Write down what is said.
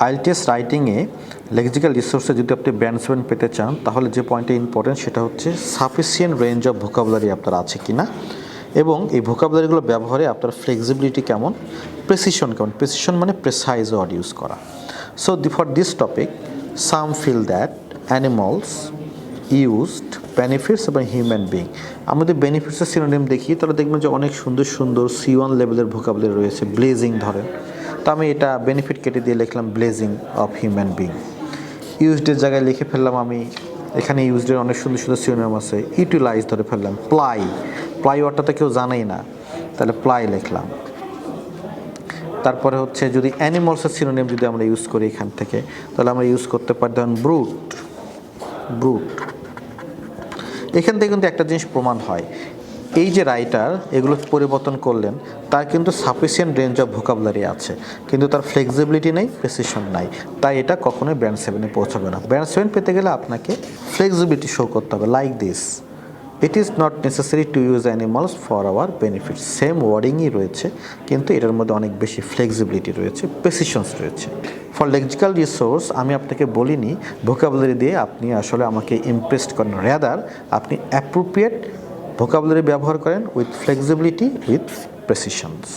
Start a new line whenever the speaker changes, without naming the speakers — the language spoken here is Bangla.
আইএলটিএস রাইটিংয়ে লেক্সিক্যাল রিসোর্সে যদি আপনি ব্যান্ড 7 পেতে চান তাহলে যে পয়েন্টটা ইম্পর্টেন্ট সেটা হচ্ছে সাফিসিয়েন্ট রেঞ্জ অফ ভোকাবুলারি আপনার আছে কিনা এবং এই ভোকাবুলারিগুলো ব্যবহারে আপনার ফ্লেক্সিবিলিটি কেমন, প্রেসিশন কেমন। প্রেসিশন মানে প্রেসাইজ ওয়ার্ড ইউজ করা। So for this topic some feel that animals used benefits এবং হিউম্যান বিং। আমাদের বেনিফিটসের সিনোনিম দেখি তাহলে দেখবেন যে অনেক সুন্দর সুন্দর C1 লেভেলের ভোকাবুলারি রয়েছে। ব্লেজিং ধরেন, তো আমি এটা বেনিফিট কেটে দিয়ে লিখলাম ব্লেজিং অফ হিউম্যান বিং। ইউজডের জায়গায় লিখে ফেললাম আমি এখানে ইউজডের অনেক সুন্দর সুন্দর সিনোনিম আছে। ইউটিলাইজ ধরে ফেললাম। প্লাই ওয়ার্ডটা তো কেউ জানেই না, তাহলে প্লাই লিখলাম। তারপরে হচ্ছে যদি অ্যানিমালসের সিনোনিম যদি আমরা ইউজ করি এখান থেকে তাহলে আমরা ইউজ করতে পারি ধরুন ব্রুট। এখান থেকে কিন্তু একটা জিনিস প্রমাণ হয়, এই যে রাইটার এগুলো পরিবর্তন করলেন তার কিন্তু সাফিসিয়েন্ট রেঞ্জ অফ ভোকাবুলারি আছে, কিন্তু তার ফ্লেক্সিবিলিটি নেই, প্রেসিশন নাই। তাই এটা কখনোই ব্যান্ড 7-এ পৌঁছাবে না। ব্যান্ড 7 পেতে গেলে আপনাকে ফ্লেক্সিবিলিটি শো করতে হবে, like this. It is not necessary to use animals for our benefit. Same ওয়ার্ডিংই রয়েছে কিন্তু এটার মধ্যে অনেক বেশি ফ্লেক্সিবিলিটি রয়েছে, প্রেসিশনস রয়েছে। ফর লেক্সিক্যাল রিসোর্স আমি আপনাকে বলিনি ভোকাবুলারি দিয়ে আপনি আসলে আমাকে ইমপ্রেসড করেন, রেদার আপনি অ্যাপ্রোপ্রিয়েট ভোকাবুলারি ব্যবহার করেন উইথ ফ্লেক্সিবিলিটি উইথ প্রেসিশনস।